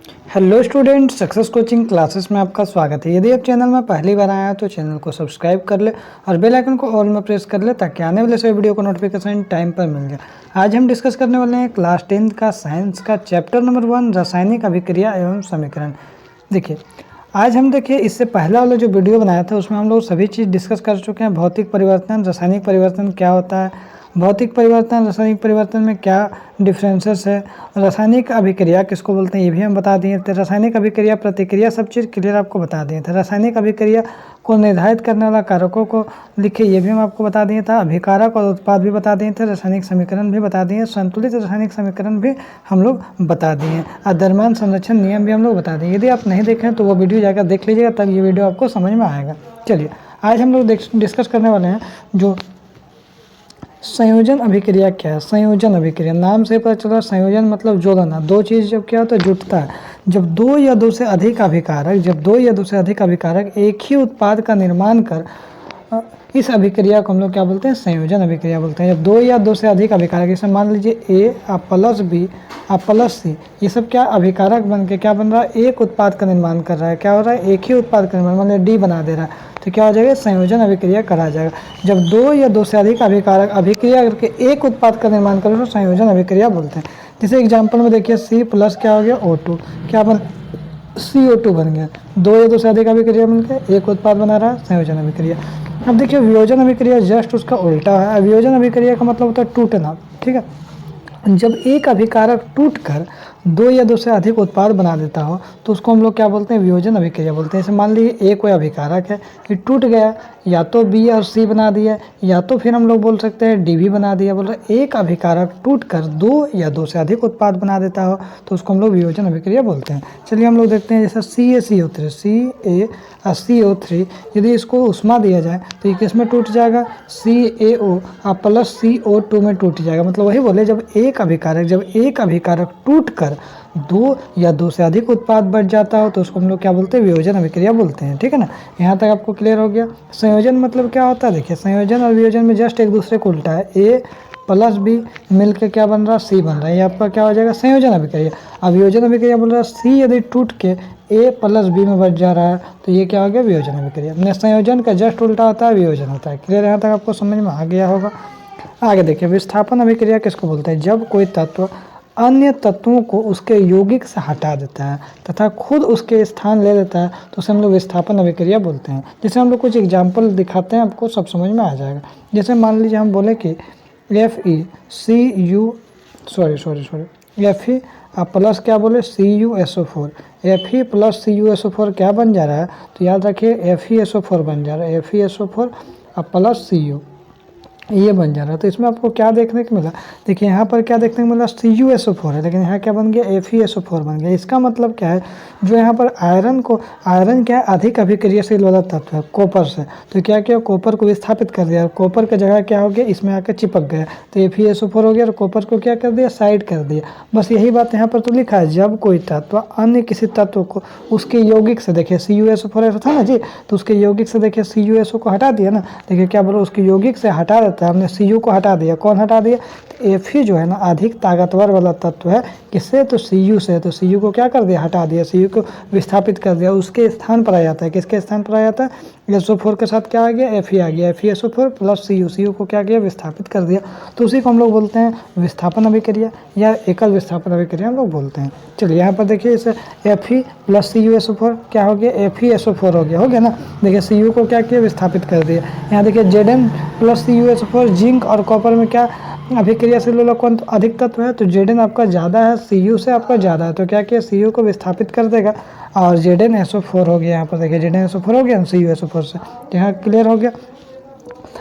Hello student, success coaching classes में आपका स्वागत है। यदि आप चैनल में पहली बार आए हैं तो चैनल को सब्सक्राइब कर ले और बेल आइकन को ऑल में प्रेस कर ले ताकि आने वाले सभी वीडियो को नोटिफिकेशन टाइम पर मिल जाए। आज हम डिस्कस करने वाले हैं क्लास 10 का साइंस का चैप्टर नंबर 1 रासायनिक अभिक्रिया एवं समीकरण। देखिए, आज हम इससे पहला वाला जो वीडियो बनाया था उसमें हम लोग सभी चीज़ डिस्कस कर चुके हैं। भौतिक परिवर्तन, रासायनिक परिवर्तन क्या होता है, भौतिक परिवर्तन रासायनिक परिवर्तन में क्या डिफरेंसेस है, रासायनिक अभिक्रिया किसको बोलते हैं ये भी हम बता दिए थे। रासायनिक अभिक्रिया प्रतिक्रिया सब चीज़ क्लियर आपको बता दिए थे। रासायनिक अभिक्रिया को निर्धारित करने वाला कारकों को लिखे ये भी हम आपको बता दिए था। अभिकारक और उत्पाद भी बता दिए थे। रासायनिक समीकरण भी बता दिए। संतुलित रासायनिक समीकरण भी हम लोग बता दिए और द्रव्यमान संरक्षण नियम भी हम लोग बता दिए। यदि आप नहीं देखें तो वो वीडियो जाकर देख लीजिएगा, तब ये वीडियो आपको समझ में आएगा। चलिए, आज हम लोग डिस्कस करने वाले हैं जो संयोजन अभिक्रिया क्या है। संयोजन अभिक्रिया नाम से पता चला, संयोजन मतलब जोड़ना। दो चीज़ जब क्या होता है, जुटता है। जब दो या दो से अधिक अभिकारक एक ही उत्पाद का निर्माण कर इस अभिक्रिया को हम लोग क्या बोलते हैं, संयोजन अभिक्रिया बोलते हैं। जब दो या दो से अधिक अभिकारक, जैसे मान लीजिए ए प्लस बी प्लस सी, ये सब क्या अभिकारक बन के क्या बन रहा है, एक उत्पाद का निर्माण कर रहा है। क्या हो रहा है, एक ही उत्पाद का निर्माण, मतलब डी बना दे रहा है, तो क्या हो जाएगा, संयोजन अभिक्रिया करा जाएगा। जब दो या दो से अधिक अभिकारक अभिक्रिया करके एक उत्पाद का निर्माण करें तो संयोजन अभिक्रिया बोलते हैं। जैसे एग्जाम्पल में देखिए, सी प्लस क्या हो गया, O2, क्या बन CO2 बन गया। दो या दो से अधिक अभिक्रिया मिलकर एक उत्पाद बना रहा है, संयोजन अभिक्रिया। अब देखिए, वियोजन अभिक्रिया जस्ट उसका उल्टा है। वियोजन अभिक्रिया का मतलब होता है टूटना, ठीक है। जब एक अभिकारक टूटकर दो या दो से अधिक उत्पाद बना देता हो तो उसको हम लोग क्या बोलते हैं, वियोजन अभिक्रिया बोलते हैं। जैसे मान लीजिए एक कोई अभिकारक है, ये टूट गया, या तो बी और सी बना दिया, या तो फिर हम लोग बोल सकते हैं डी भी बना दिया। बोल रहे एक अभिकारक टूटकर दो या दो से अधिक उत्पाद बना देता हो तो उसको हम लोग वियोजन अभिक्रिया बोलते हैं। चलिए हम लोग देखते हैं, जैसे CaCO3 यदि इसको उष्मा दिया जाए तो ये किस में टूट जाएगा, CaO प्लस CO2 में टूट जाएगा। मतलब वही बोले, जब एक अभिकारक टूटकर दो या दो से अधिक उत्पाद बच जाता हो तो उसको हम लोग क्या बोलते हैं, वियोजन अभिक्रिया बोलते हैं। ठीक है ना, यहाँ तक आपको क्लियर हो गया। संयोजन मतलब क्या होता है, देखिए संयोजन और वियोजन में जस्ट एक दूसरे को उल्टा है। ए प्लस बी मिलकर क्या बन रहा है, सी बन रहा है। ये आपका क्या हो जाएगा, संयोजन अभिक्रिया। अब वियोजन अभिक्रिया बोल रहा है, सी यदि टूट के ए प्लस बी में बच जा रहा है तो ये क्या हो गया, वियोजन अभिक्रिया। अपने संयोजन का जस्ट उल्टा होता है, वियोजन होता है। क्लियर, यहाँ तक आपको समझ में आ गया होगा। आगे देखिए, विस्थापन अभिक्रिया किसको बोलते हैं, जब कोई तत्व अन्य तत्वों को उसके यौगिक से हटा देता है तथा खुद उसके स्थान ले लेता है तो उसे हम लोग विस्थापन अभिक्रिया बोलते हैं। जैसे हम लोग कुछ एग्जाम्पल दिखाते हैं, आपको सब समझ में आ जाएगा। जैसे मान लीजिए हम बोले कि Fe प्लस क्या बोले, CuSO4, Fe प्लस CuSO4 क्या बन जा रहा है, तो याद रखिए FeSO4 बन जा रहा है। FeSO4 प्लस Cu ये बन जा रहा है। तो इसमें आपको क्या देखने को मिला, देखिए यहाँ पर क्या देखने को मिला, CuSO4 है, लेकिन यहाँ क्या बन गया, FeSO4 बन गया। इसका मतलब क्या है, जो यहाँ पर आयरन क्या है, अधिक अभिक्रियाशील वाला तत्व है कॉपर से, तो क्या किया, कॉपर को विस्थापित कर दिया। कॉपर का जगह क्या हो गया, इसमें आकर चिपक गया, तो FeSO4 हो गया और कॉपर को क्या कर दिया, साइड कर दिया। बस यही बात यहाँ पर तो लिखा है, जब कोई तत्व अन्य किसी तत्व को उसके यौगिक से, देखिए CuSO4 ऐसा था ना जी, तो उसके यौगिक से देखिए CuSO को हटा दिया ना, देखिए क्या बोलो, उसके यौगिक से हटा देता है। हमने Cu को हटा दिया, कौन हटा दिया, तो Fe जो है ना अधिक ताकतवर वाला तत्व है, किससे, तो Cu से। तो Cu को क्या कर दिया, हटा दिया, Cu को विस्थापित कर दिया, उसके स्थान पर आ जाता है। किसके स्थान पर आ जाता है, SO4 के साथ क्या आ गया, Fe आ गया। FeSO4 प्लस Cu को क्या किया, विस्थापित कर दिया। तो उसी को हम लोग बोलते हैं विस्थापन अभिक्रिया या एकल विस्थापन अभिक्रिया हम लोग बोलते हैं। चलिए यहाँ पर देखिए, इसे Fe प्लस CuSO4 क्या हो गया, FeSO4 हो गया ना। देखिए Cu को क्या किया, विस्थापित कर दिया। यहाँ देखिए Zn प्लस CuSO4, जिंक और कॉपर में क्या अभिक्रियाशील वाला कौन अधिक तत्व है, तो Zn आपका ज़्यादा है, Cu से आपका ज़्यादा है, तो क्या किया, Cu को विस्थापित कर देगा और ZnSO4 हो गया। यहाँ पर देखिए ZnSO4 हो गया CuSO4 से, यहाँ क्लियर हो गया।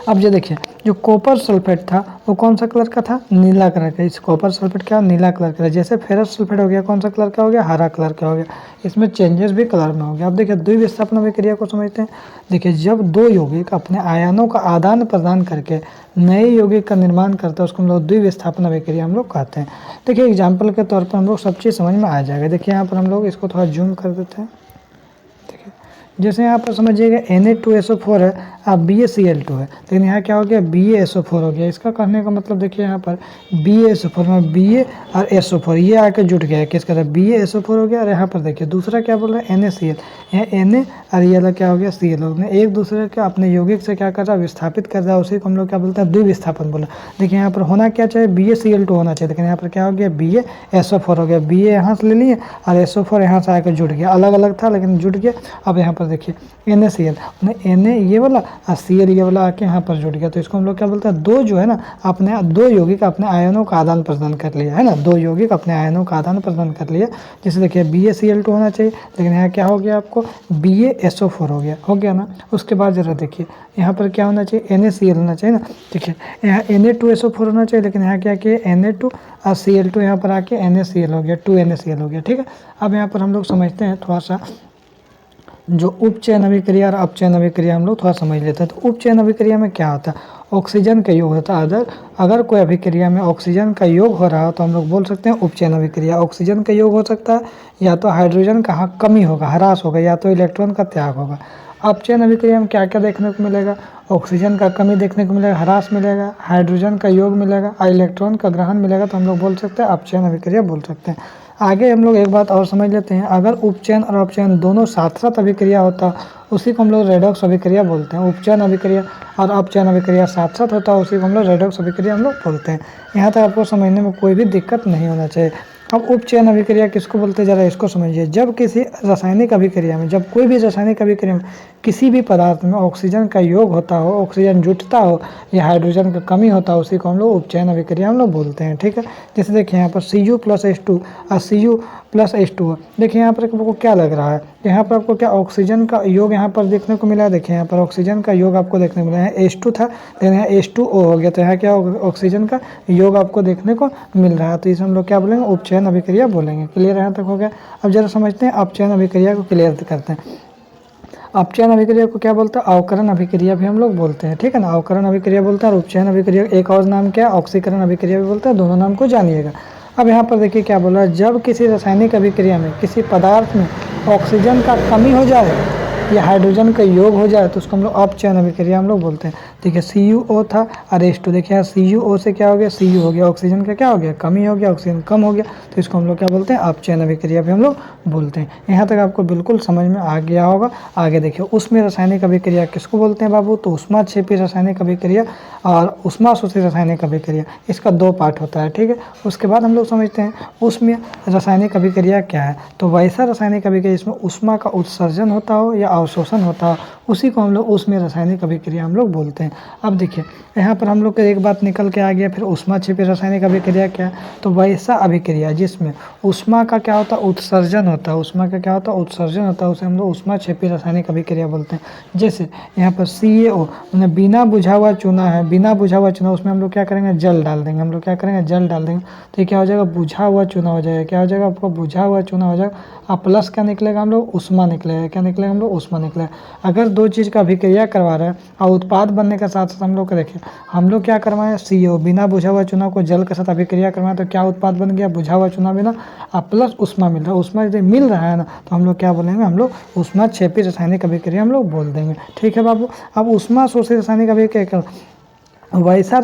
अब ये देखिए, जो कॉपर सल्फेट था वो कौन सा कलर का था, नीला कलर का। इस कॉपर सल्फेट क्या, नीला कलर का। जैसे फेरस सल्फेट हो गया, कौन सा कलर का हो गया, हरा कलर का हो गया। इसमें चेंजेस भी कलर में हो गया। अब देखिए, द्विविस्थापन अभिक्रिया को समझते हैं। देखिए, जब दो यौगिक अपने आयनों का आदान प्रदान करके नए यौगिक का निर्माण करते हैं उसको हम लोग द्विविस्थापन अभिक्रिया हम लोग कहते हैं। देखिए एग्जाम्पल के तौर पर हम लोग सब चीज़ समझ में आ जाएगा। देखिए यहाँ पर हम लोग इसको थोड़ा जूम कर देते हैं। देखिए जैसे यहाँ पर समझिएगा Na2SO4 है, अब BaCl2 है, लेकिन यहाँ क्या हो गया BaSO4 हो गया। इसका कहने का मतलब देखिए यहाँ पर BaSO4 में Ba और SO4 ये आकर जुट गया है, किसका था BaSO4 हो गया। और यहाँ पर देखिए दूसरा क्या बोल रहा है NaCl, यहाँ Na और ये वाला क्या हो गया Cl हो गया। एक दूसरे के अपने यौगिक से क्या कर रहा है विस्थापित कर रहा है, उसी को हम लोग क्या बोलते हैं द्विविस्थापन बोला। देखिए यहाँ पर होना क्या चाहिए BaCl2 होना चाहिए, लेकिन यहाँ पर क्या हो गया BaSO4 हो गया। Ba यहाँ से ले लिए और SO4 यहाँ से आकर जुट गया, अलग अलग था लेकिन जुट गया। अब यहाँ पर देखिए NaCl, Na ये वाला और Cl ये वाला आके यहाँ पर जुट गया, तो इसको हम लोग क्या बोलते हैं दो जो है ना अपने दो यौगिक अपने आयनों का आदान प्रदान कर लिया है ना, दो यौगिक अपने आयनों का आदान प्रदान कर लिया। जैसे देखिए BaCl2 होना चाहिए, लेकिन यहाँ क्या हो गया आपको BaSO4 हो गया ना। उसके बाद जरा देखिए यहाँ पर क्या होना चाहिए NaCl होना चाहिए ना, ठीक है। यहाँ Na2SO4 होना चाहिए, लेकिन यहाँ क्या किया Na2 और Cl2 यहाँ पर आके NaCl हो गया, 2NaCl हो गया, ठीक है। अब यहाँ पर हम लोग समझते हैं थोड़ा सा जो उपचयन अभिक्रिया और अपचयन अभिक्रिया हम लोग थोड़ा समझ लेते हैं। तो उपचयन अभिक्रिया में क्या होता है ऑक्सीजन का योग होता है। अगर कोई अभिक्रिया में ऑक्सीजन का योग हो रहा हो तो हम लोग बोल सकते हैं उपचयन अभिक्रिया। ऑक्सीजन का योग हो सकता है या तो हाइड्रोजन का कमी होगा, ह्रास होगा, या तो इलेक्ट्रॉन का त्याग होगा। अपचयन अभिक्रिया में क्या क्या देखने को मिलेगा, ऑक्सीजन का कमी देखने को मिलेगा, ह्रास मिलेगा, हाइड्रोजन का योग मिलेगा और इलेक्ट्रॉन का ग्रहण मिलेगा, तो हम लोग बोल सकते हैं अपचयन अभिक्रिया बोल सकते हैं। आगे हम लोग एक बात और समझ लेते हैं, अगर उपचयन और अपचयन दोनों साथ साथ अभिक्रिया होता उसी को हम लोग रेडॉक्स अभिक्रिया बोलते हैं। उपचयन अभिक्रिया और अपचयन अभिक्रिया साथ साथ होता है उसी को हम लोग रेडॉक्स अभिक्रिया हम लोग बोलते हैं। यहाँ तक आपको समझने में कोई भी दिक्कत नहीं होना चाहिए। अब उपचयन अभिक्रिया किसको बोलते हैं जरा इसको समझिए। जब किसी रासायनिक अभिक्रिया में, जब कोई भी रासायनिक अभिक्रिया में किसी भी पदार्थ में ऑक्सीजन का योग होता हो, ऑक्सीजन जुटता हो या हाइड्रोजन का कमी होता हो, उसी को हम लोग उपचयन अभिक्रिया हम लोग बोलते हैं, ठीक है। जैसे देखिए यहाँ पर Cu+H2 और Cu+H2, देखिए यहाँ पर आपको क्या लग रहा है, यहाँ पर आपको क्या ऑक्सीजन का योग यहाँ पर देखने को मिला है। देखिए यहाँ पर ऑक्सीजन का योग आपको देखने को मिला है, H2 था लेकिन यहाँ H2O हो गया, तो यहाँ क्या ऑक्सीजन का योग आपको देखने को मिल रहा है, तो इसे हम लोग क्या बोलेंगे उपचयन अभिक्रिया बोलेंगे। क्लियर यहाँ तक हो गया। अब जरा समझते हैं अपचयन अभिक्रिया को क्लियर करते हैं। अपचयन अभिक्रिया को क्या बोलते हैं अवकरण अभिक्रिया भी हम लोग बोलते हैं, ठीक है ना। अवकरण अभिक्रिया बोलते हैं और उपचयन अभिक्रिया एक और नाम क्या है ऑक्सीकरण अभिक्रिया भी बोलते हैं, दोनों नाम को जानिएगा। अब यहाँ पर देखिए क्या बोल रहा है, जब किसी रासायनिक अभिक्रिया में किसी पदार्थ में ऑक्सीजन का कमी हो जाए या हाइड्रोजन का योग हो जाए तो उसको हम लोग अपचयन अभिक्रिया हम लोग बोलते हैं। देखिए CuO था और H2, देखिए यहाँ CuO से क्या हो गया Cu हो गया, ऑक्सीजन का क्या हो गया कमी हो गया, ऑक्सीजन कम हो गया, तो इसको हम लोग क्या बोलते हैं अपचयन अभिक्रिया भी हम लोग बोलते हैं। यहाँ तक आपको बिल्कुल समझ में आ गया होगा। आगे देखिए उसमें रासायनिक अभिक्रिया किसको बोलते हैं बाबू, तो ऊष्माक्षेपी रासायनिक अभिक्रिया और ऊष्माशोषी रासायनिक अभिक्रिया, इसका दो पार्ट होता है, ठीक है। उसके बाद हम लोग समझते हैं उसमें रासायनिक अभिक्रिया क्या है, तो वैसा रासायनिक अभिक्रिया इसमें ऊष्मा का उत्सर्जन होता हो या अवशोषण होता हो, उसी को हम लोग उसमें रासायनिक अभिक्रिया हम लोग बोलते हैं। अब देखिए यहाँ पर हम लोग को एक बात निकल के आ गया, फिर ऊष्माक्षेपी रासायनिक अभिक्रिया क्या है, तो वैसा अभिक्रिया जिसमें ऊष्मा का क्या होता है उत्सर्जन होता है, ऊष्मा का क्या होता है उत्सर्जन होता है, उसे हम लोग ऊष्माक्षेपी रासायनिक अभिक्रिया बोलते हैं। जैसे यहाँ पर CaO मैंने बिना बुझा हुआ चूना है, बिना बुझा हुआ चूना, उसमें हम लोग क्या करेंगे जल डाल देंगे, हम लोग क्या करेंगे जल डाल देंगे, तो ये क्या हो जाएगा बुझा हुआ चूना हो जाएगा। क्या हो जाएगा आपको बुझा हुआ चूना हो जाएगा, और प्लस क्या निकलेगा हम लोग ऊष्मा निकलेगा, क्या निकलेगा हम लोग ऊष्मा निकलेगा। अगर दो चीज़ का अभिक्रिया करवा रहे हैं और उत्पाद बनने के साथ साथ हम लोग देखिए हम लोग क्या करवाएं CO बिना बुझा हुआ चूना को जल के साथ अभिक्रिया करवाएं, तो क्या उत्पाद बन गया बुझा हुआ चूना बिना और प्लस ऊष्मा मिल रहा है। ऊष्मा यदि मिल रहा है ना तो हम लोग क्या बोलेंगे, हम लोग ऊष्माक्षेपी रासायनिक अभिक्रिया हम लोग बोल देंगे, ठीक है बाबू। अब ऊष्माशोषी रासायनिक अभिक्रिया वैसा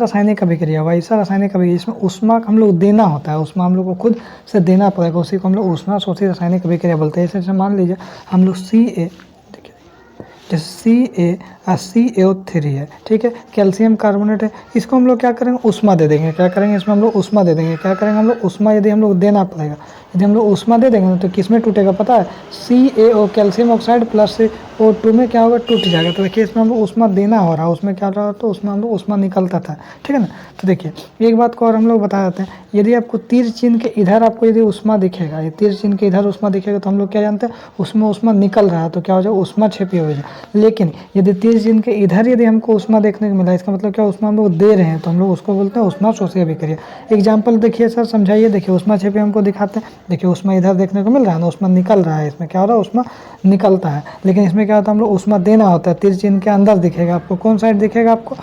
रासायनिक अभिक्रिया इसमें ऊष्मा हम लोग देना होता है, ऊष्मा हम लोग को खुद से देना पड़ेगा, उसी को हम लोग ऊष्माशोषी रासायनिक अभिक्रिया बोलते हैं। जैसे मान लीजिए हम लोग CaO3 है, ठीक है, कैल्शियम कार्बोनेट है, इसको हम लोग क्या करेंगे ऊष्मा दे देंगे, क्या करेंगे इसमें हम लोग ऊष्मा दे देंगे, क्या करेंगे हम लोग ऊष्मा यदि हम लोग देना पड़ेगा, यदि हम लोग ऊष्मा दे देंगे तो किस में टूटेगा पता है CaO calcium oxide plus O2 में क्या होगा टूट जाएगा। तो देखिए इसमें हम लोग ऊष्मा देना हो रहा है, उसमें क्या हो रहा है तो उसमें हम लोग ऊष्मा निकलता था, ठीक है ना। तो देखिए एक बात को और हम लोग बता देते हैं, यदि आपको तीर चिन्ह के इधर आपको यदि ऊष्मा दिखेगा, ये तीर चिन्ह के इधर ऊष्मा दिखेगा तो हम लोग क्या जानते हैं उसमें ऊष्मा निकल रहा है, तो क्या हो जाएगा ऊष्माक्षेपी हो जाए। लेकिन यदि तीर चिन्ह के इधर यदि हमको ऊष्मा देखने को मिला, इसका मतलब क्या ऊष्मा हम लोग दे रहे हैं, तो हम लोग उसको बोलते हैं ऊष्माशोषी अभिक्रिया। एग्जाम्पल देखिए सर समझाइए, देखिए ऊष्माक्षेपी हमको दिखाते हैं, देखिए ऊष्मा इधर देखने को मिल रहा है ना, ऊष्मा निकल रहा है, इसमें क्या हो रहा है ऊष्मा निकलता है। लेकिन इसमें क्या होता है हम लोग ऊष्मा देना होता है, तीर चिन्ह के अंदर दिखेगा आपको, कौन साइड दिखेगा आपको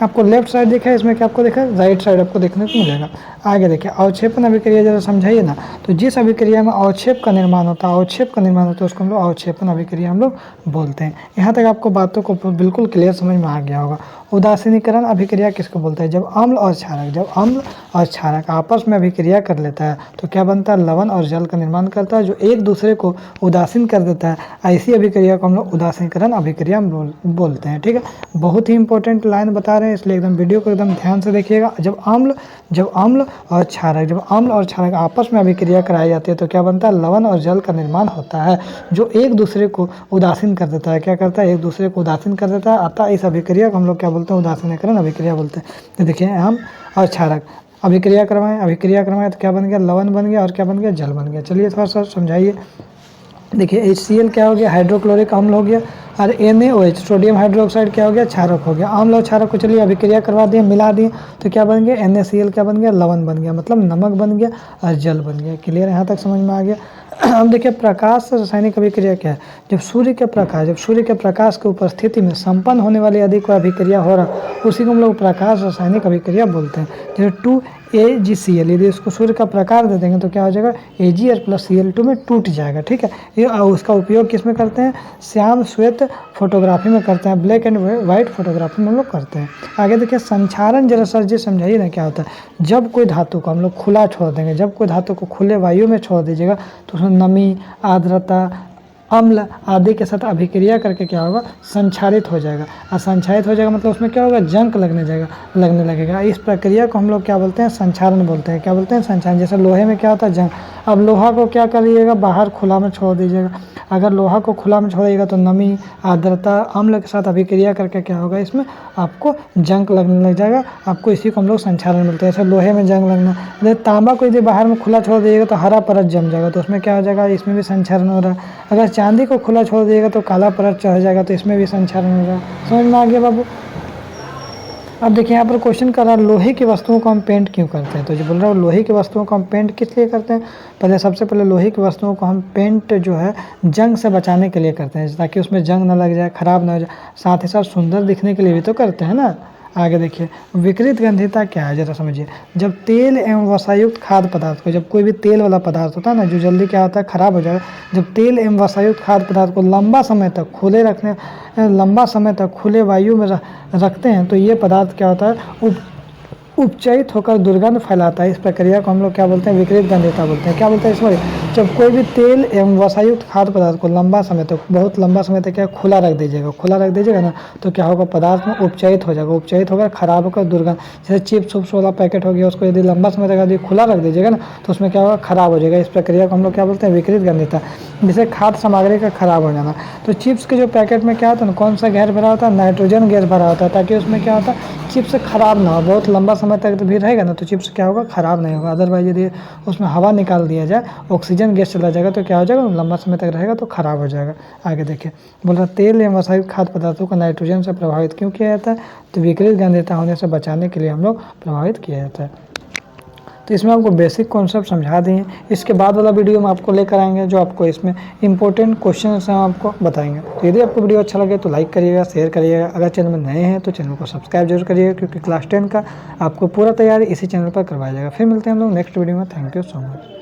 आपको लेफ्ट साइड दिखा है, इसमें क्या आपको दिखा है, राइट साइड आपको देखने को मिलेगा। आगे देखिए अवक्षेपण अभिक्रिया जरा समझाइए ना। तो जिस अभिक्रिया में अवक्षेप का निर्माण होता है, अवक्षेप का निर्माण होता है उसको हम लोग अवक्षेपण अभिक्रिया हम लोग बोलते हैं। यहाँ तक आपको बातों को बिल्कुल क्लियर समझ में आ गया होगा। उदासीनीकरण अभिक्रिया किसको बोलते हैं? जब अम्ल और क्षारक, जब अम्ल और क्षारक आपस में अभिक्रिया कर लेता है तो क्या बनता है, लवण और जल का निर्माण करता है जो एक दूसरे को उदासीन कर देता है। ऐसी अभिक्रिया को हम लोग उदासीनीकरण अभिक्रिया बोलते हैं। ठीक है, बहुत ही इंपॉर्टेंट लाइन बता रहे हैं, इसलिए एकदम वीडियो को एकदम ध्यान से देखिएगा। जब अम्ल और क्षारक आपस में अभिक्रिया कराई जाती है तो क्या बनता है, लवण और जल का निर्माण होता है जो एक दूसरे को उदासीन कर देता है। क्या करता है, एक दूसरे को उदासीन कर देता है। अतः इस अभिक्रिया को हम लोग क्या बोलते हैं, उदासीनीकरण अभिक्रिया बोलते हैं। तो देखिए अम्ल और क्षारक अभिक्रिया करवाएं तो क्या बन गया, लवण बन गया और क्या बन गया, जल बन गया। चलिए थोड़ा सा समझाइए। देखिए HCl क्या हो गया, हाइड्रोक्लोरिक अम्ल हो गया, और NaOH सोडियम हाइड्रोक्साइड क्या हो गया, क्षारक हो गया। अम्ल और क्षारक को चलिए अभिक्रिया करवा दिए, मिला दिए तो क्या बन गया, NaCl क्या बन गया, लवण बन गया, मतलब नमक बन गया और जल बन गया। क्लियर, यहाँ तक समझ में आ गया। अब देखिए प्रकाश से रासायनिक अभिक्रिया क्या है। जब सूर्य के प्रकाश की उपस्थिति में संपन्न होने वाली यदि कोई अभिक्रिया हो रहा, उसी को हम लोग प्रकाश रासायनिक अभिक्रिया बोलते हैं। जैसे 2AgCl, यदि इसको सूर्य का प्रकार दे देंगे तो क्या हो जाएगा, Ag प्लस Cl2 में टूट जाएगा। ठीक है, ये उसका उपयोग किस में करते हैं, श्याम श्वेत फोटोग्राफी में करते हैं, ब्लैक एंड वाइट फोटोग्राफी में हम लोग करते हैं। आगे देखिए संक्षारण, जरा सर जी समझाइए ना क्या होता है। जब कोई धातु को हम लोग खुला छोड़ देंगे, जब कोई धातु को खुले वायु में छोड़ दीजिएगा तो उसमें नमी, आर्द्रता, अम्ल आदि के साथ अभिक्रिया करके क्या होगा, संक्षारित हो जाएगा। और संक्षारित हो जाएगा मतलब उसमें क्या होगा, जंक लगने लगेगा। इस प्रक्रिया को हम लोग क्या बोलते हैं, संक्षारण बोलते हैं। क्या बोलते हैं, संक्षारण। जैसे लोहे में क्या होता है, जंग। अब लोहा को क्या करिएगा, बाहर खुला में छोड़ दीजिएगा। अगर लोहा को खुला में छोड़िएगा तो नमी, आर्द्रता, अम्ल के साथ अभिक्रिया करके क्या होगा, इसमें आपको जंक लगने लग जाएगा। आपको इसी को हम लोग संक्षारण बोलते हैं। जैसे लोहे में जंग लगना, जैसे तांबा को यदि बाहर में खुला छोड़ दीजिएगा तो हरा परत जम जाएगा, तो उसमें क्या हो जाएगा, इसमें भी संक्षारण हो रहा है। अगर चांदी को खुला छोड़ दिएगा तो काला परत चढ़ जाएगा, तो इसमें भी संक्षारण हो रहा है। समझ में आ गया बाबू। अब देखिए यहाँ पर क्वेश्चन कर रहा है, लोहे की वस्तुओं को हम पेंट क्यों करते हैं। तो जो बोल रहा है लोहे की वस्तुओं को हम पेंट किस लिए करते हैं। सबसे पहले लोहे की वस्तुओं को हम पेंट जो है जंग से बचाने के लिए करते हैं, ताकि उसमें जंग ना लग जाए, खराब ना हो जाए। साथ ही साथ सुंदर दिखने के लिए भी तो करते हैं ना। आगे देखिए विकृत गंधिता क्या है, जरा समझिए। जब तेल एवं वसायुक्त खाद्य पदार्थ को, जब कोई भी तेल वाला पदार्थ होता है ना जो जल्दी क्या होता है, खराब हो जाएगा, जब तेल एवं वसायुक्त खाद्य पदार्थ को लंबा समय तक खुले वायु में रखते हैं तो ये पदार्थ क्या होता है, उपचयित होकर दुर्गंध फैलाता है। इस प्रक्रिया को हम लोग क्या बोलते हैं, विकृत गंधिता बोलते हैं। क्या बोलते हैं इसमें, जब कोई भी तेल एवं वसायुक्त खाद्य पदार्थ को बहुत लंबा समय तक क्या खुला रख दीजिएगा ना, तो क्या होगा, पदार्थ में उपचयित हो जाएगा, उपचयित होकर खराब होकर दुर्गंध। जैसे चिप्स उप्स वाला पैकेट हो गया, उसको यदि लंबा समय तक यदि खुला रख दीजिएगा ना तो उसमें क्या होगा, खराब हो जाएगा। इस प्रक्रिया को हम लोग क्या बोलते हैं, विकृत गंधिता। जैसे खाद्य सामग्री का खराब हो जाना, तो चिप्स के जो पैकेट में क्या होता है, कौन सा गैस भरा होता है, नाइट्रोजन गैस भरा होता है, ताकि उसमें क्या होता है, चिप्स खराब ना हो। बहुत लंबा समय तक भी रहेगा ना तो चिप्स क्या होगा, खराब नहीं होगा। अदरवाइज यदि उसमें हवा निकाल दिया जाए, ऑक्सीजन गैस चला जाएगा तो क्या हो जाएगा, लंबा समय तक रहेगा तो खराब हो जाएगा। आगे देखिए बोल रहा तेल एवं वसायुक्त खाद्य पदार्थों को नाइट्रोजन से प्रभावित क्यों किया जाता है, तो विकृत गंधिता होने से बचाने के लिए हम लोग प्रभावित किया जाता है। तो इसमें आपको बेसिक कॉन्सेप्ट समझा दिए। इसके बाद वाला वीडियो में आपको लेकर आएंगे जो आपको इसमें इंपॉर्टेंट क्वेश्चन हम आपको बताएंगे। तो यदि आपको वीडियो अच्छा लगे तो लाइक करिएगा, शेयर करिएगा। अगर चैनल में नए हैं तो चैनल को सब्सक्राइब जरूर करिएगा, क्योंकि क्लास 10 का आपको पूरा तैयारी इसी चैनल पर करवाया जाएगा। फिर मिलते हैं हम लोग नेक्स्ट वीडियो में। Thank you so much.